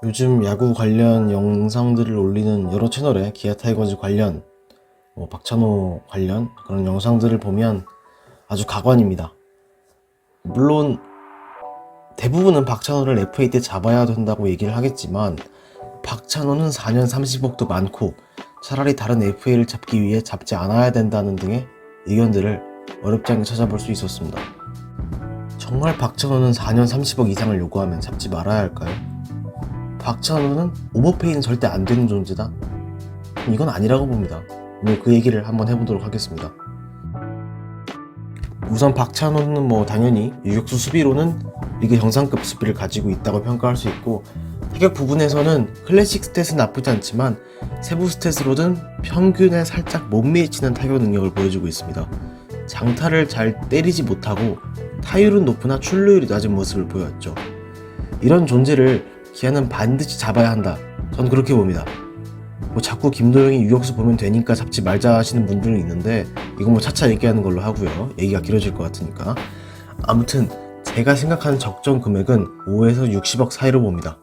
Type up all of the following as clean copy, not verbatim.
요즘 야구 관련 영상들을 올리는 여러 채널에 기아 타이거즈 관련, 박찬호 관련 그런 영상들을 보면 아주 가관입니다. 물론 대부분은 박찬호를 FA 때 잡아야 된다고 얘기를 하겠지만 박찬호는 4년 30억도 많고 차라리 다른 FA를 잡기 위해 잡지 않아야 된다는 등의 의견들을 어렵지 않게 찾아볼 수 있었습니다. 정말 박찬호는 4년 30억 이상을 요구하면 잡지 말아야 할까요? 박찬호는 오버페이는 절대 안 되는 존재다? 이건 아니라고 봅니다. 오늘 그 얘기를 한번 해보도록 하겠습니다. 우선 박찬호는 당연히 유격수 수비로는 리그 정상급 수비를 가지고 있다고 평가할 수 있고, 타격 부분에서는 클래식 스탯은 나쁘지 않지만 세부 스탯으로는 평균에 살짝 못 미치는 타격 능력을 보여주고 있습니다. 장타를 잘 때리지 못하고 타율은 높으나 출루율이 낮은 모습을 보였죠. 이런 존재를 기아는 반드시 잡아야 한다. 전 그렇게 봅니다. 자꾸 김도영이 유격수 보면 되니까 잡지 말자 하시는 분들은 있는데 이거 차차 얘기하는 걸로 하고요. 얘기가 길어질 것 같으니까. 아무튼 제가 생각하는 적정 금액은 5에서 60억 사이로 봅니다.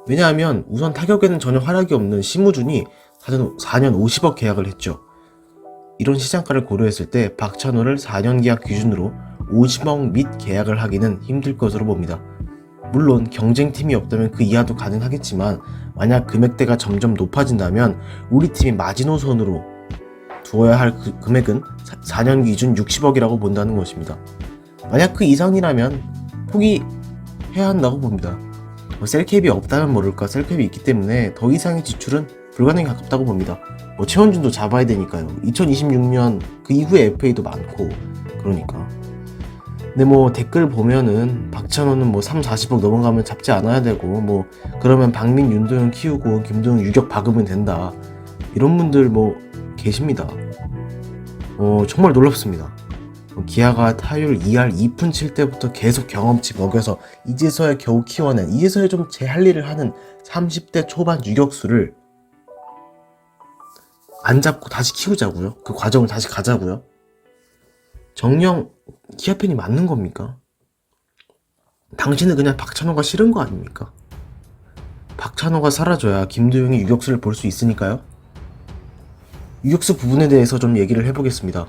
왜냐하면 우선 타격에는 전혀 활약이 없는 심우준이 4년 50억 계약을 했죠. 이런 시장가를 고려했을 때 박찬호를 4년 계약 기준으로 50억 및 계약을 하기는 힘들 것으로 봅니다. 물론 경쟁팀이 없다면 그 이하도 가능하겠지만 만약 금액대가 점점 높아진다면 우리 팀이 마지노선으로 두어야 할 그 금액은 4년 기준 60억이라고 본다는 것입니다. 만약 그 이상이라면 포기해야 한다고 봅니다. 셀캡이 없다면 모를까 셀캡이 있기 때문에 더 이상의 지출은 불가능에 가깝다고 봅니다. 최원준도 잡아야 되니까요. 2026년 그 이후에 FA도 많고 그러니까. 근데 댓글 보면은 박찬호는 3, 40억 넘어가면 잡지 않아야 되고 그러면 박민, 윤도현 키우고 김도영 유격 박으면 된다. 이런 분들 계십니다. 정말 놀랍습니다. 기아가 타율 2할 2푼 칠 때부터 계속 경험치 먹여서 이제서야 겨우 키워낸, 이제서야 좀 제 할 일을 하는 30대 초반 유격수를 안 잡고 다시 키우자고요? 그 과정을 다시 가자고요? 정녕 기아 팬이 맞는 겁니까? 당신은 그냥 박찬호가 싫은 거 아닙니까? 박찬호가 사라져야 김도영이 유격수를 볼 수 있으니까요? 유격수 부분에 대해서 좀 얘기를 해보겠습니다.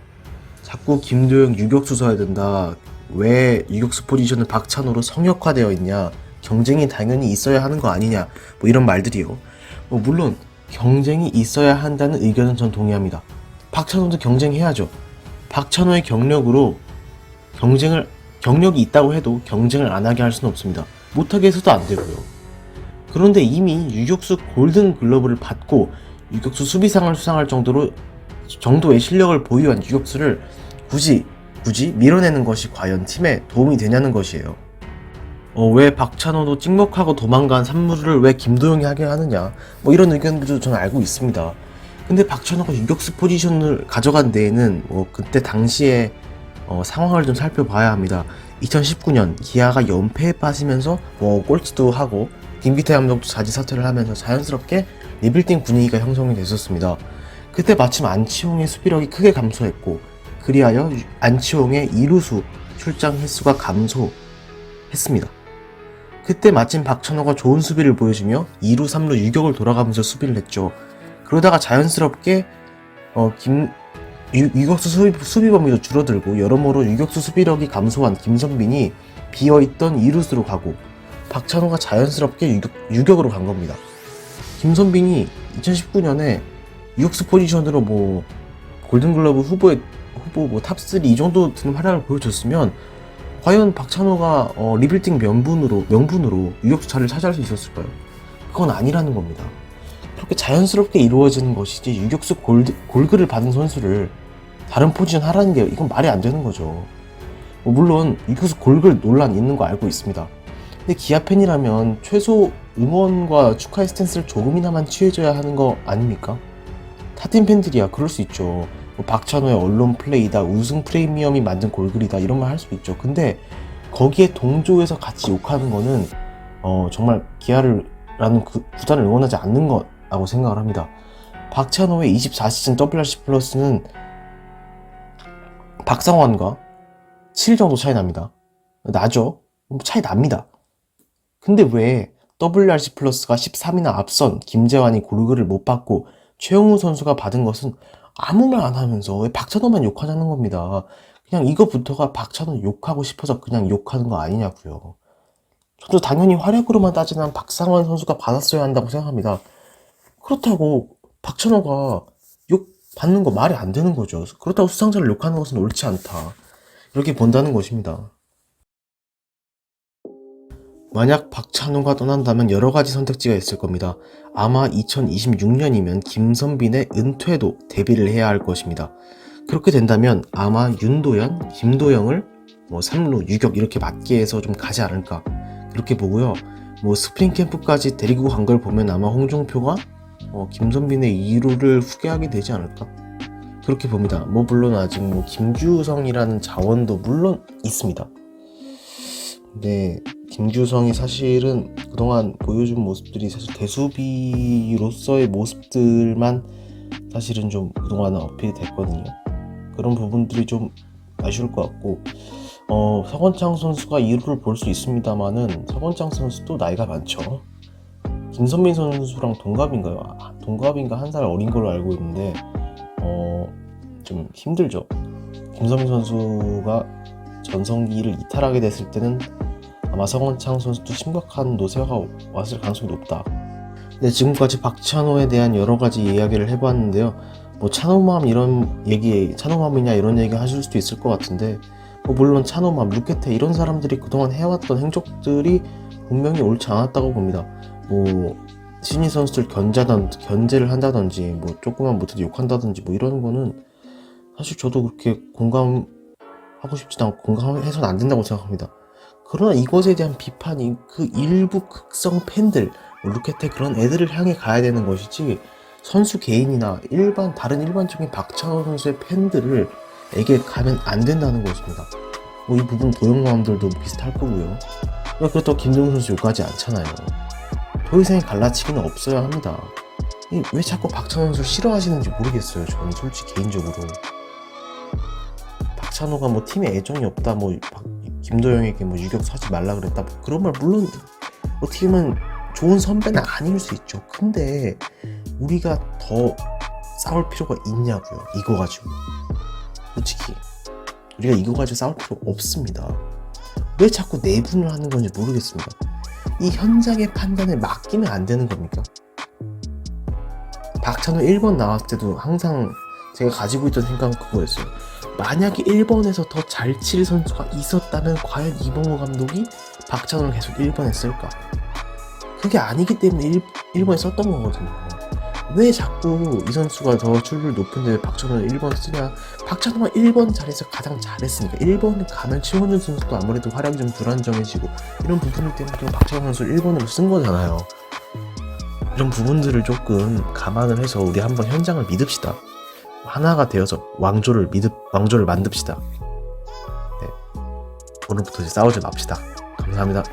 자꾸 김도영 유격수 써야 된다. 왜 유격수 포지션은 박찬호로 성역화되어 있냐. 경쟁이 당연히 있어야 하는 거 아니냐. 이런 말들이요. 물론 경쟁이 있어야 한다는 의견은 전 동의합니다. 박찬호도 경쟁해야죠. 박찬호의 경력으로 경력이 있다고 해도 경쟁을 안 하게 할 수는 없습니다. 못하게 해서도 안 되고요. 그런데 이미 유격수 골든 글러브를 받고 유격수 수비상을 수상할 정도의 실력을 보유한 유격수를 굳이 밀어내는 것이 과연 팀에 도움이 되냐는 것이에요. 왜 박찬호도 찍먹하고 도망간 산무를 왜 김도영이 하게 하느냐, 이런 의견들도 저는 알고 있습니다. 근데 박찬호가 유격수 포지션을 가져간 데에는 그때 당시에 상황을 좀 살펴봐야 합니다. 2019년 기아가 연패에 빠지면서 꼴찌도 하고 김기태 감독도 자지 사퇴를 하면서 자연스럽게 리빌딩 분위기가 형성이 됐었습니다. 그때 마침 안치홍의 수비력이 크게 감소했고 그리하여 안치홍의 2루수 출장 횟수가 감소했습니다. 그때 마침 박찬호가 좋은 수비를 보여주며 2루 3루 유격을 돌아가면서 수비를 했죠. 그러다가 자연스럽게 유격수 수비 범위도 줄어들고 여러모로 유격수 수비력이 감소한 김선빈이 비어있던 2루수로 가고 박찬호가 자연스럽게 유격으로 간 겁니다. 김선빈이 2019년에 유격수 포지션으로 골든글러브 후보 탑3 이 정도 드는 활약을 보여줬으면 과연 박찬호가 리빌딩 명분으로 유격수 자리를 차지할 수 있었을까요? 그건 아니라는 겁니다. 그렇게 자연스럽게 이루어지는 것이지 유격수 골글을 받은 선수를 다른 포지션 하라는 게 이건 말이 안 되는 거죠. 물론 유격수 골글 논란 있는 거 알고 있습니다. 근데 기아 팬이라면 최소 응원과 축하의 스탠스를 조금이나만 취해줘야 하는 거 아닙니까? 타팀 팬들이야 그럴 수 있죠. 박찬호의 언론 플레이다, 우승 프리미엄이 만든 골글이다 이런 말 할 수 있죠. 근데 거기에 동조해서 같이 욕하는 거는 정말 기아라는 구단을 응원하지 않는 거라고 생각을 합니다. 박찬호의 24시즌 WRC 플러스는 박상환과 7 정도 차이 납니다. 나죠? 차이 납니다. 근데 왜 WRC 플러스가 13위나 앞선 김재환이 골고루를 못 받고 최용우 선수가 받은 것은 아무 말 안 하면서 왜 박찬호만 욕하자는 겁니다. 그냥 이거부터가 박찬호 욕하고 싶어서 그냥 욕하는 거 아니냐고요. 저도 당연히 활약으로만 따지면 박상원 선수가 받았어야 한다고 생각합니다. 그렇다고 박찬호가 욕 받는 거 말이 안 되는 거죠. 그렇다고 수상자를 욕하는 것은 옳지 않다. 이렇게 본다는 것입니다. 만약 박찬호가 떠난다면 여러 가지 선택지가 있을 겁니다. 아마 2026년이면 김선빈의 은퇴도 대비를 해야 할 것입니다. 그렇게 된다면 아마 윤도현, 김도영을 3루, 유격 이렇게 맞게 해서 좀 가지 않을까 그렇게 보고요. 스프링 캠프까지 데리고 간 걸 보면 아마 홍종표가 김선빈의 2루를 후계하게 되지 않을까 그렇게 봅니다. 물론 아직 김주성이라는 자원도 물론 있습니다. 근데 김주성이 사실은 그동안 보여준 모습들이 사실 대수비로서의 모습들만 사실은 좀 그동안은 어필이 됐거든요. 그런 부분들이 좀 아쉬울 것 같고 서건창 선수가 2루를 볼 수 있습니다만은 서건창 선수도 나이가 많죠. 김선빈 선수랑 동갑인가요? 동갑인가 한 살 어린 걸로 알고 있는데 좀 힘들죠. 김선빈 선수가 전성기를 이탈하게 됐을 때는 아마 서건창 선수도 심각한 노쇠화가 왔을 가능성이 높다. 근데 지금까지 박찬호에 대한 여러 가지 이야기를 해봤는데요. 찬호맘 이런 얘기, 찬호맘이냐 이런 얘기 하실 수도 있을 것 같은데 물론 찬호맘, 루케테 이런 사람들이 그동안 해왔던 행적들이 분명히 옳지 않았다고 봅니다. 신인 선수들 견제를 한다든지 조그만 못해도 욕한다든지 이런 거는 사실 저도 그렇게 공감하고 싶지도 않고 공감해서는 안 된다고 생각합니다. 그러나 이것에 대한 비판이 그 일부 극성 팬들, 루케테 그런 애들을 향해 가야 되는 것이지 선수 개인이나 다른 일반적인 박찬호 선수의 팬들에게 가면 안 된다는 것입니다. 이 부분 도영마음들도 비슷할 거고요. 그렇다고 김동현 선수 욕하지 않잖아요. 더 이상의 갈라치기는 없어야 합니다. 왜 자꾸 박찬호 선수를 싫어하시는지 모르겠어요. 저는 솔직히 개인적으로 박찬호가 팀에 애정이 없다, 김도영에게 유격 사지 말라 그랬다, 그런 말 물론 어떻게 보면 좋은 선배는 아닐 수 있죠. 근데 우리가 더 싸울 필요가 있냐고요. 이거 가지고 솔직히 우리가 이거 가지고 싸울 필요 없습니다. 왜 자꾸 내분을 하는 건지 모르겠습니다. 이 현장의 판단을 맡기면 안 되는 겁니까? 박찬호 1번 나왔을 때도 항상 제가 가지고 있던 생각은 그거였어요. 만약에 1번에서 더 잘 칠 선수가 있었다면 과연 이봉호 감독이 박찬호를 계속 1번에 쓸까? 그게 아니기 때문에 1번에 썼던 거거든요. 왜 자꾸 이 선수가 더 출루율 높은데 왜 박찬호를 1번 쓰냐? 박찬호가 1번 자리에서 가장 잘했으니까 1번에 가면 최원준 선수도 아무래도 활약이 좀 불안정해지고 이런 부분들 때문에 또 박찬호 선수를 1번으로 쓴 거잖아요. 이런 부분들을 조금 감안을 해서 우리 한번 현장을 믿읍시다. 하나가 되어서 왕조를 만듭시다. 네. 오늘부터 이제 싸우지 맙시다. 감사합니다.